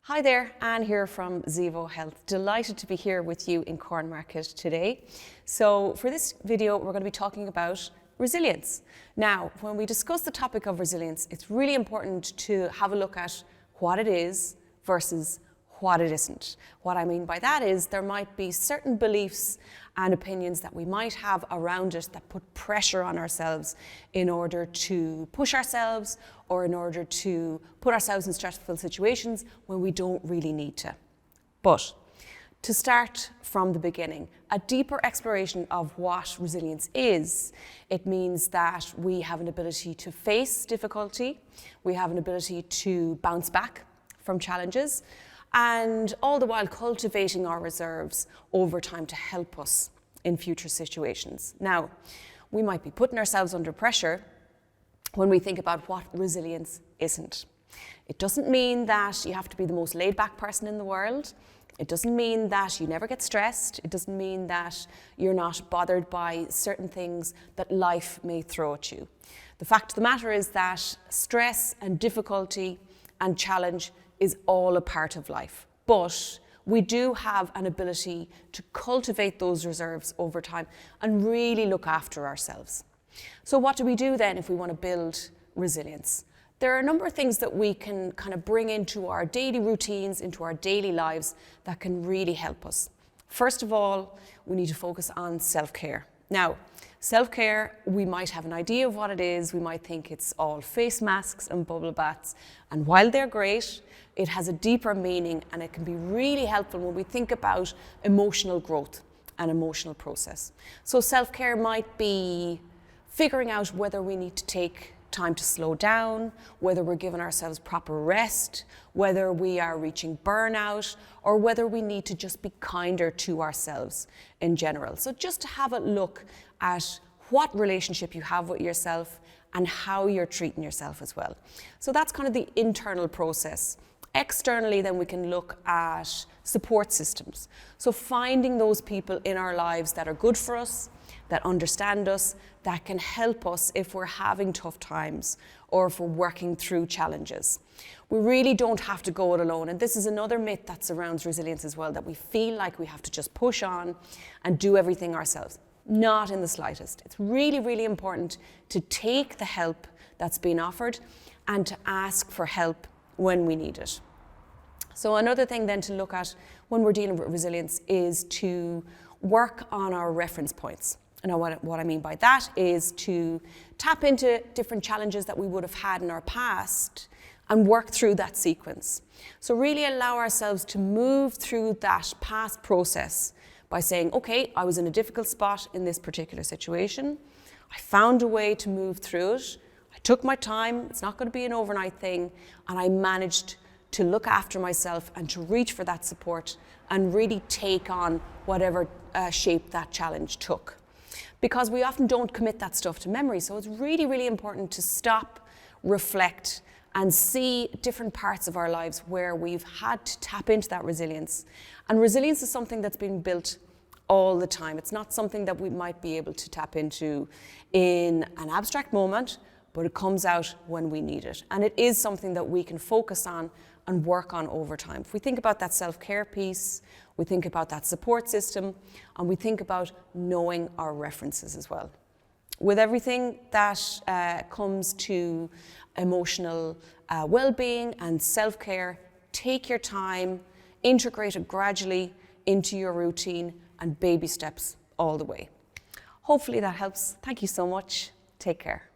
Hi there, Anne here from Zevo Health. Delighted to be here with you in Cornmarket today. So for this video, we're going to be talking about resilience. Now, when we discuss the topic of resilience, it's really important to have a look at what it is versus what it isn't. What I mean by that is there might be certain beliefs and opinions that we might have around it that put pressure on ourselves in order to push ourselves or in order to put ourselves in stressful situations when we don't really need to. But to start from the beginning, a deeper exploration of what resilience is, it means that we have an ability to face difficulty, we have an ability to bounce back from challenges, and all the while cultivating our reserves over time to help us in future situations. Now, we might be putting ourselves under pressure when we think about what resilience isn't. It doesn't mean that you have to be the most laid-back person in the world. It doesn't mean that you never get stressed. It doesn't mean that you're not bothered by certain things that life may throw at you. The fact of the matter is that stress and difficulty and challenge is all a part of life. But we do have an ability to cultivate those reserves over time and really look after ourselves. So what do we do then if we want to build resilience? There are a number of things that we can kind of bring into our daily routines, into our daily lives that can really help us. First of all, we need to focus on self-care. Now, self-care, we might have an idea of what it is. We might think it's all face masks and bubble baths. And while they're great, it has a deeper meaning and it can be really helpful when we think about emotional growth and emotional process. So self-care might be figuring out whether we need to take time to slow down, whether we're giving ourselves proper rest, whether we are reaching burnout, or whether we need to just be kinder to ourselves in general. So just to have a look at what relationship you have with yourself and how you're treating yourself as well. So that's kind of the internal process. Externally, then we can look at support systems. So finding those people in our lives that are good for us, that understand us, that can help us if we're having tough times or if we're working through challenges. We really don't have to go it alone. And this is another myth that surrounds resilience as well, that we feel like we have to just push on and do everything ourselves. Not in the slightest. It's really, really important to take the help that's been offered and to ask for help when we need it. So another thing then to look at when we're dealing with resilience is to work on our reference points. And what I mean by that is to tap into different challenges that we would have had in our past and work through that sequence. So really allow ourselves to move through that past process by saying, okay, I was in a difficult spot in this particular situation. I found a way to move through it. I took my time, it's not going to be an overnight thing, and I managed to look after myself and to reach for that support and really take on whatever shape that challenge took. Because we often don't commit that stuff to memory, so it's really, really important to stop, reflect, and see different parts of our lives where we've had to tap into that resilience. And resilience is something that's been built all the time. It's not something that we might be able to tap into in an abstract moment, but it comes out when we need it. And it is something that we can focus on and work on over time. If we think about that self-care piece, we think about that support system, and we think about knowing our references as well. With everything that comes to emotional well-being and self-care, take your time, integrate it gradually into your routine, and baby steps all the way. Hopefully that helps. Thank you so much. Take care.